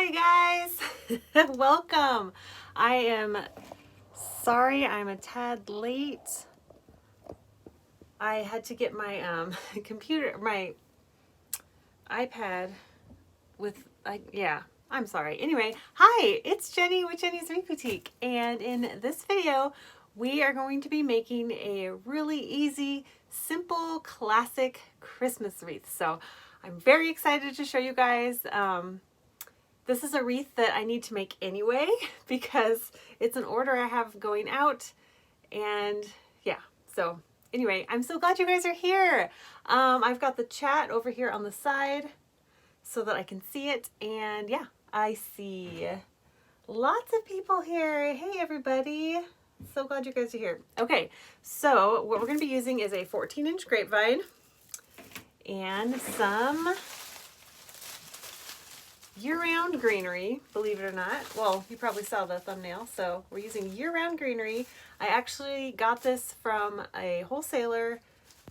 Hi guys, welcome. I am sorry I'm a tad late. I had to get my my iPad with, I'm sorry. Anyway, hi, it's Jenny with Jenny's Wreath Boutique, and in this video, we are going to be making a really easy, simple, classic Christmas wreath. So I'm very excited to show you guys. This is a wreath that I need to make anyway because it's an order I have going out, and yeah, so anyway, I'm so glad you guys are here. I've got the chat over here on the side so that I can see it, and yeah, I see lots of people here. Hey everybody, so glad you guys are here. Okay, so what we're going to be using is a 14-inch grapevine and some year-round greenery, believe it or not. Well, you probably saw the thumbnail, so we're using year-round greenery. I actually got this from a wholesaler,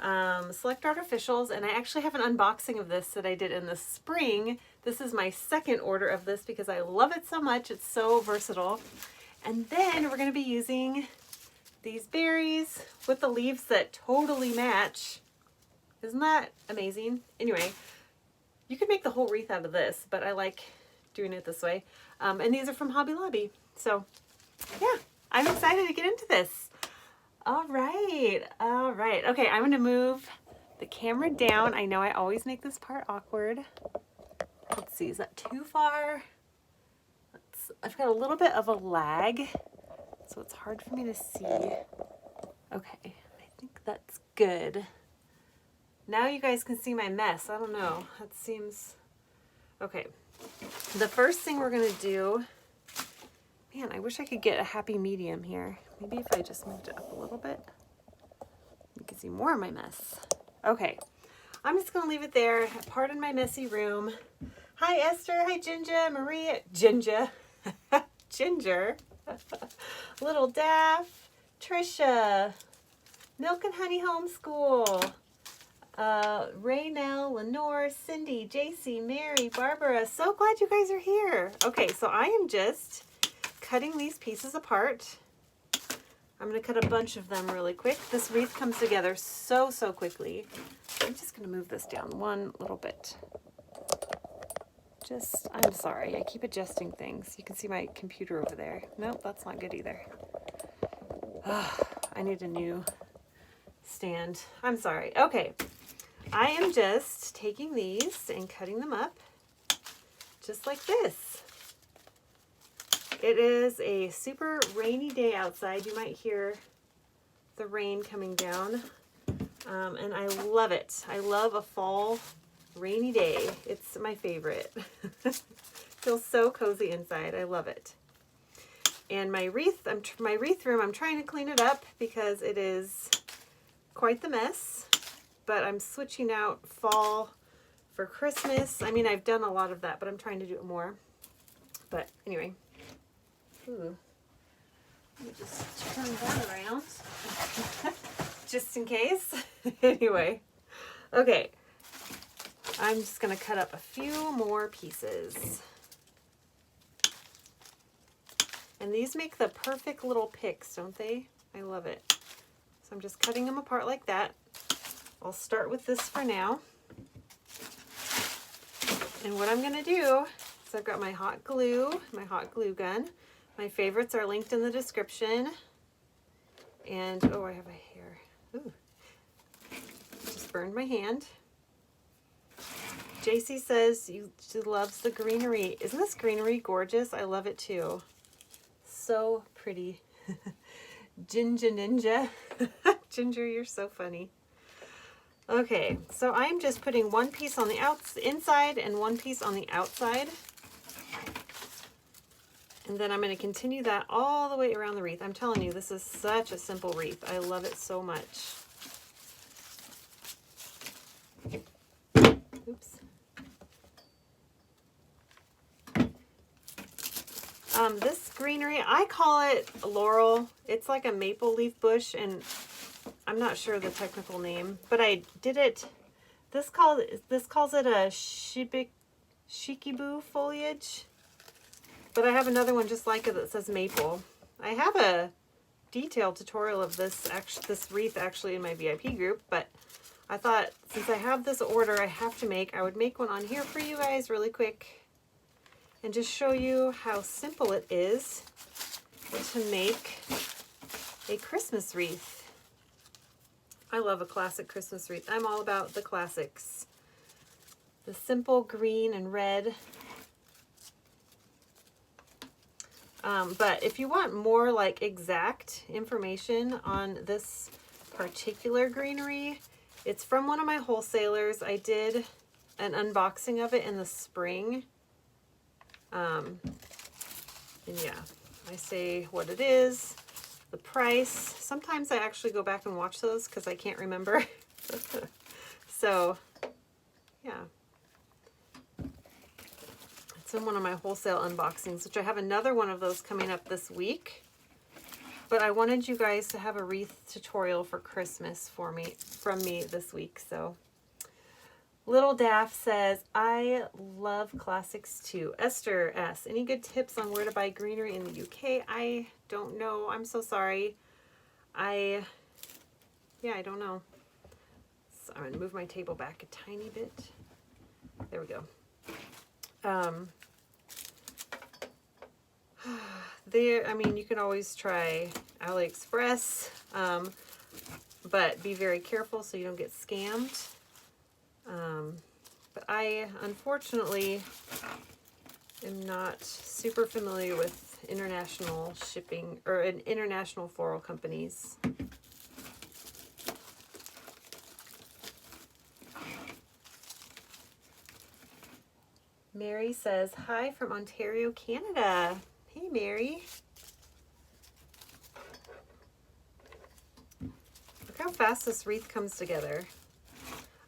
Select Artificials, and I actually have an unboxing of this that I did in the spring. This is my second order of this because I love it so much. It's so versatile. And then we're going to be using these berries with the leaves that totally match. Isn't that amazing? Anyway, you could make the whole wreath out of this, but I like doing it this way. And these are from Hobby Lobby. So yeah, I'm excited to get into this. All right. Okay, I'm gonna move the camera down. I know I always make this part awkward. Let's see, is that too far? I've got a little bit of a lag, so it's hard for me to see. Okay, I think that's good. Now you guys can see my mess. I don't know. That seems... Okay. The first thing we're going to do... Man, I wish I could get a happy medium here. Maybe if I just moved it up a little bit, you can see more of my mess. Okay. I'm just going to leave it there. Pardon my messy room. Hi, Esther. Hi, Ginger. Maria. Ginger. Ginger. Little Daff. Trisha. Milk and Honey Homeschool. Raynell, Lenore, Cindy, JC, Mary, Barbara. So glad you guys are here. Okay, so I am just cutting these pieces apart. I'm going to cut a bunch of them really quick. This wreath comes together so quickly. I'm just going to move this down one little bit. I'm sorry, I keep adjusting things. You can see my computer over there. Nope, that's not good either. I need a new stand. I'm sorry. Okay. I am just taking these and cutting them up just like this. It is a super rainy day outside. You might hear the rain coming down, and I love it. I love a fall rainy day. It's my favorite. Feels so cozy inside. I love it. And my wreath room, I'm trying to clean it up because it is quite the mess. But I'm switching out fall for Christmas. I mean, I've done a lot of that, but I'm trying to do it more. But anyway. Ooh. Let me just turn that around. Just in case. Anyway. Okay. I'm just going to cut up a few more pieces. And these make the perfect little picks, don't they? I love it. So I'm just cutting them apart like that. I'll start with this for now. And what I'm going to do is I've got my hot glue gun. My favorites are linked in the description. And, oh, I have a hair. Ooh. Just burned my hand. JC says she loves the greenery. Isn't this greenery gorgeous? I love it too. So pretty. Ginger Ninja. Ginger, you're so funny. Okay, so I'm just putting one piece on the inside and one piece on the outside. And then I'm going to continue that all the way around the wreath. I'm telling you, this is such a simple wreath. I love it so much. Oops. This greenery, I call it laurel. It's like a maple leaf bush, and I'm not sure the technical name, but I did it. This calls it a shikiboo foliage. But I have another one just like it that says maple. I have a detailed tutorial of this wreath actually in my VIP group, but I thought since I have this order I have to make, I would make one on here for you guys really quick and just show you how simple it is to make a Christmas wreath. I love a classic Christmas wreath. I'm all about the classics. The simple green and red. But if you want more like exact information on this particular greenery, it's from one of my wholesalers. I did an unboxing of it in the spring. And yeah, I say what it is, the price. Sometimes I actually go back and watch those because I can't remember. So yeah. It's in one of my wholesale unboxings, which I have another one of those coming up this week. But I wanted you guys to have a wreath tutorial for Christmas from me this week. So Little Daff says, I love classics too. Esther asks, any good tips on where to buy greenery in the UK? I don't know. I'm so sorry. I don't know. So I'm going to move my table back a tiny bit. There we go. I mean, you can always try AliExpress, but be very careful so you don't get scammed. But I, unfortunately, am not super familiar with international shipping or international floral companies. Mary says, hi from Ontario, Canada. Hey, Mary. Look how fast this wreath comes together.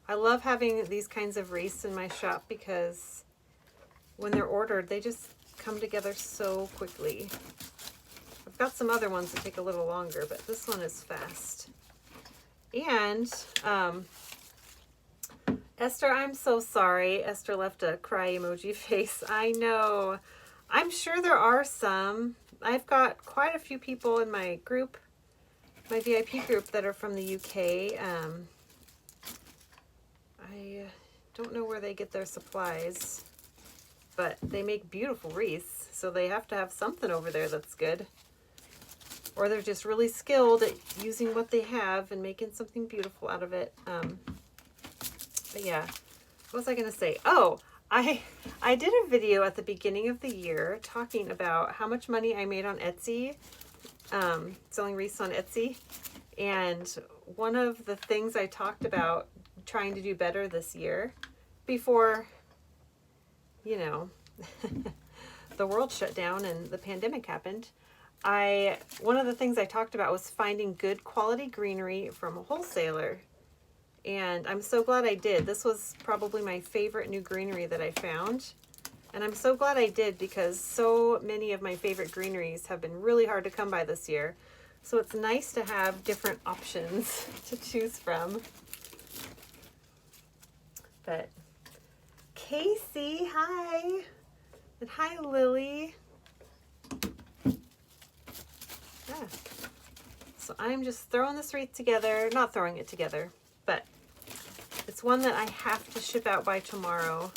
I love having these kinds of wreaths in my shop because when they're ordered, they just come together so quickly. I've got some other ones that take a little longer, but this one is fast. And Esther, I'm so sorry. Esther left a cry emoji face. I know. I'm sure there are some. I've got quite a few people in my group, my VIP group, that are from the UK. I don't know where they get their supplies, but they make beautiful wreaths, so they have to have something over there that's good. Or they're just really skilled at using what they have and making something beautiful out of it. But yeah, what was I going to say? Oh, I did a video at the beginning of the year talking about how much money I made on Etsy, selling wreaths on Etsy. And one of the things I talked about trying to do better this year before, you know, the world shut down and the pandemic happened, one of the things I talked about was finding good quality greenery from a wholesaler. And I'm so glad I did. This was probably my favorite new greenery that I found. And I'm so glad I did because so many of my favorite greeneries have been really hard to come by this year. So it's nice to have different options to choose from. But Casey, hi. And hi, Lily. Yeah. So I'm just throwing this wreath together. Not throwing it together, but it's one that I have to ship out by tomorrow.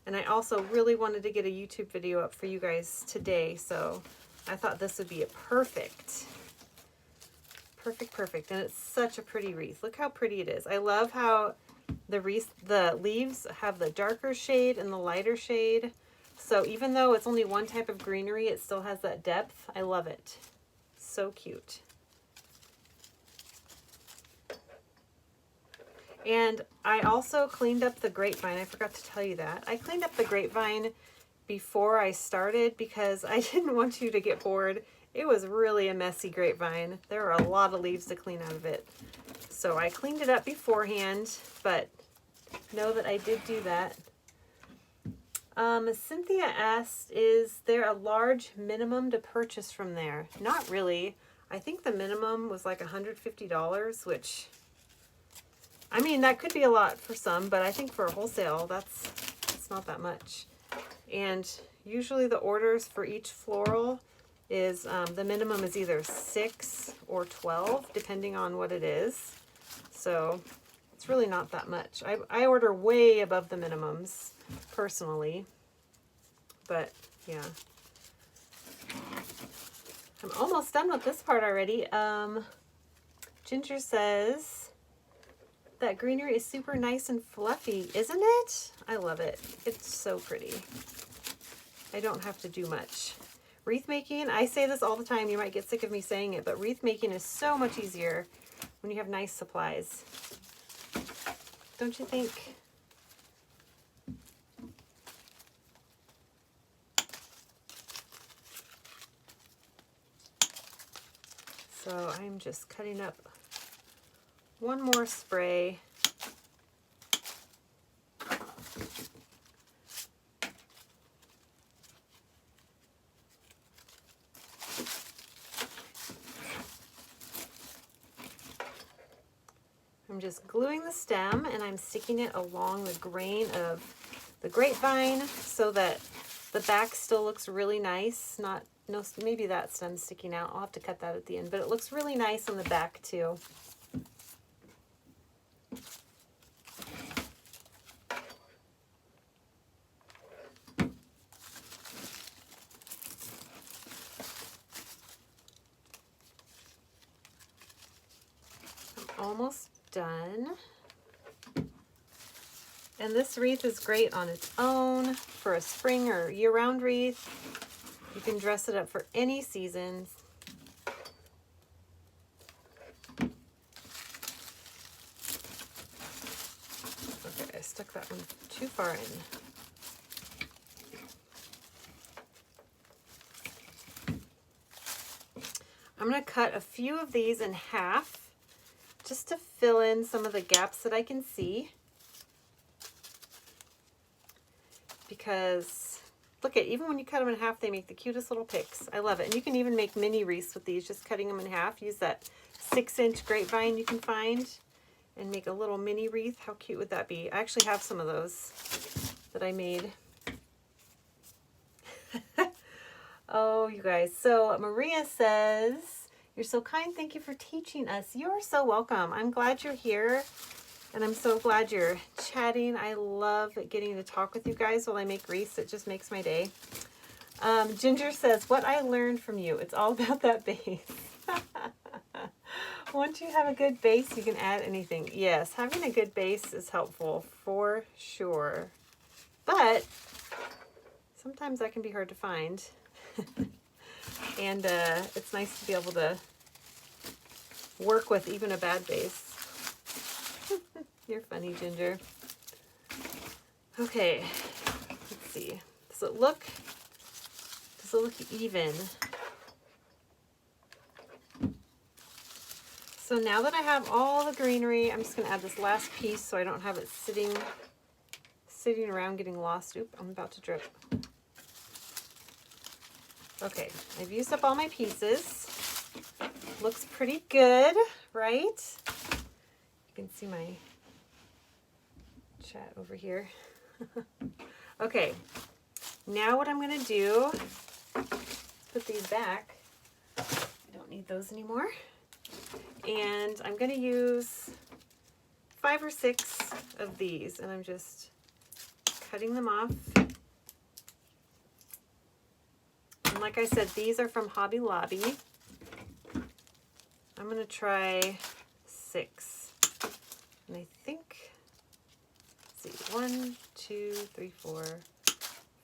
And I also really wanted to get a YouTube video up for you guys today, so I thought this would be a perfect. And it's such a pretty wreath. Look how pretty it is. I love how the leaves have the darker shade and the lighter shade. So even though it's only one type of greenery, it still has that depth. I love it. So cute. And I also cleaned up the grapevine. I forgot to tell you that. I cleaned up the grapevine before I started because I didn't want you to get bored. It was really a messy grapevine. There were a lot of leaves to clean out of it. So I cleaned it up beforehand, but know that I did do that. Cynthia asked, is there a large minimum to purchase from there? Not really. I think the minimum was like $150, which, I mean, that could be a lot for some, but I think for a wholesale, it's not that much. And usually the orders for each floral is, the minimum is either 6 or 12, depending on what it is. So it's really not that much. I order way above the minimums, personally. But, yeah. I'm almost done with this part already. Ginger says that greenery is super nice and fluffy, isn't it? I love it. It's so pretty. I don't have to do much. Wreath making, I say this all the time. You might get sick of me saying it, but wreath making is so much easier when you have nice supplies. Don't you think? So I'm just cutting up one more spray. I'm just gluing the stem and I'm sticking it along the grain of the grapevine so that the back still looks really nice. No, maybe that stem's sticking out. I'll have to cut that at the end, but it looks really nice on the back too. I'm almost done. And this wreath is great on its own for a spring or year-round wreath. You can dress it up for any seasons. Okay, I stuck that one too far in. I'm going to cut a few of these in half just to fill in some of the gaps that I can see. Because look at, even when you cut them in half, they make the cutest little picks. I love it. And you can even make mini wreaths with these, just cutting them in half. Use that 6-inch grapevine you can find and make a little mini wreath. How cute would that be? I actually have some of those that I made. Oh, you guys. So Maria says, "You're so kind. Thank you for teaching us." You're so welcome. I'm glad you're here. And I'm so glad you're chatting. I love getting to talk with you guys while I make wreaths. It just makes my day. Ginger says, "What I learned from you, it's all about that base." Once you have a good base, you can add anything. Yes, having a good base is helpful for sure. But sometimes that can be hard to find. And it's nice to be able to work with even a bad base. You're funny, Ginger. Okay, let's see. Does it look even? So now that I have all the greenery, I'm just gonna add this last piece so I don't have it sitting around getting lost. Oop, I'm about to drip. Okay, I've used up all my pieces. Looks pretty good, right? You can see my chat over here. Okay, now what I'm going to do, put these back. I don't need those anymore. And I'm going to use 5 or 6 of these, and I'm just cutting them off. And like I said, these are from Hobby Lobby. I'm going to try 6. And I think, let's see, 1, 2, 3, 4,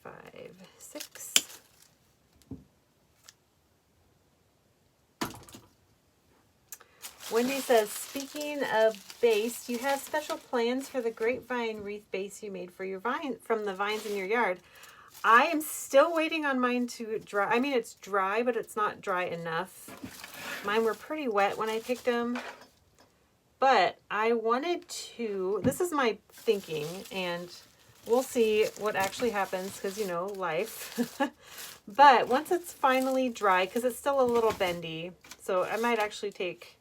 5, 6. Wendy says, "Speaking of base, you have special plans for the grapevine wreath base you made for your vine from the vines in your yard." I am still waiting on mine to dry. I mean, it's dry, but it's not dry enough. Mine were pretty wet when I picked them. But I wanted to, this is my thinking, and we'll see what actually happens because, you know, life. But once it's finally dry, because it's still a little bendy, so I might actually take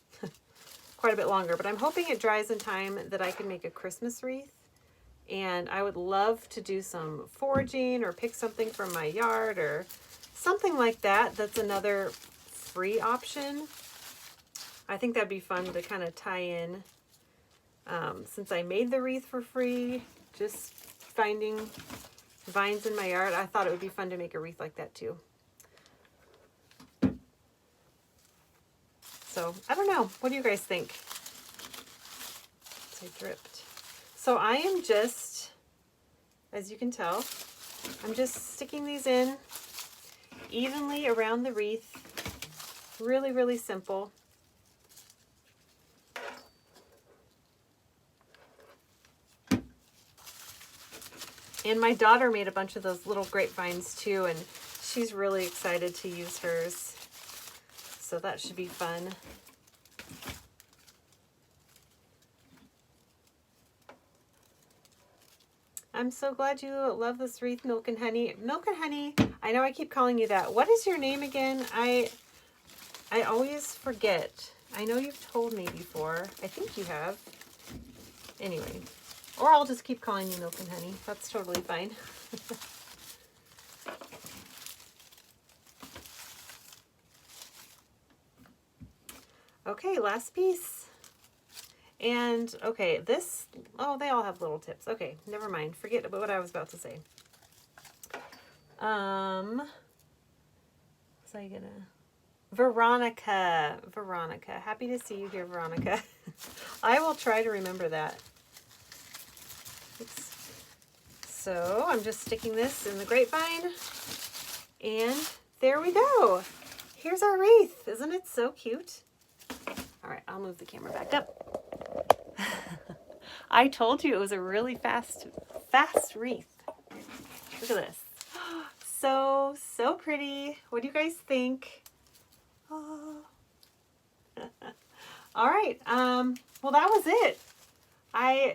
quite a bit longer. But I'm hoping it dries in time that I can make a Christmas wreath. And I would love to do some foraging or pick something from my yard or something like that. That's another free option. I think that'd be fun to kind of tie in. Since I made the wreath for free, just finding vines in my yard, I thought it would be fun to make a wreath like that too. So I don't know. What do you guys think? So I dripped. So I am just, as you can tell, I'm just sticking these in evenly around the wreath. Really, really simple. And my daughter made a bunch of those little grapevines too, and she's really excited to use hers. So that should be fun. I'm so glad you love this wreath, Milk and Honey. Milk and Honey, I know I keep calling you that. What is your name again? I always forget. I know you've told me before. I think you have. Anyway, or I'll just keep calling you Milk and Honey. That's totally fine. Okay, last piece. And, okay, this, oh, they all have little tips. Okay, never mind. Forget about what I was about to say. Was I gonna... Veronica. Veronica. Happy to see you here, Veronica. I will try to remember that. Oops. So, I'm just sticking this in the grapevine. And there we go. Here's our wreath. Isn't it so cute? All right, I'll move the camera back up. I told you it was a really fast wreath. Look at this. So pretty. What do you guys think? Oh. All right. Well, that was it.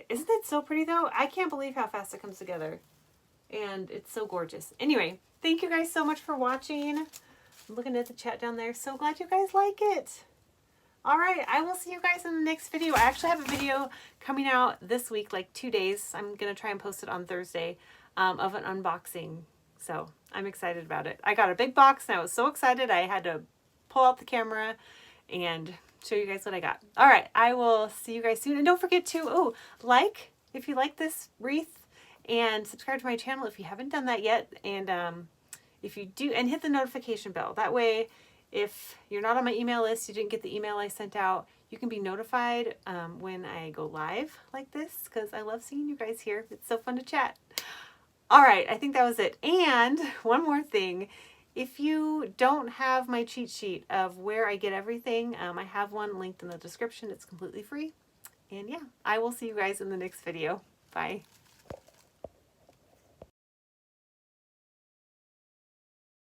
Isn't it so pretty though? I can't believe how fast it comes together. And it's so gorgeous. Anyway, thank you guys so much for watching. I'm looking at the chat down there. So glad you guys like it. All right, I will see you guys in the next video. I actually have a video coming out this week, like 2 days. I'm going to try and post it on Thursday of an unboxing. So I'm excited about it. I got a big box and I was so excited I had to pull out the camera and show you guys what I got. All right, I will see you guys soon. And don't forget to, like if you like this wreath, and subscribe to my channel if you haven't done that yet. And if you do, and hit the notification bell. That way, if you're not on my email list, you didn't get the email I sent out, you can be notified when I go live like this, because I love seeing you guys here. It's so fun to chat. All right, I think that was it. And one more thing. If you don't have my cheat sheet of where I get everything, I have one linked in the description. It's completely free. And yeah, I will see you guys in the next video. Bye.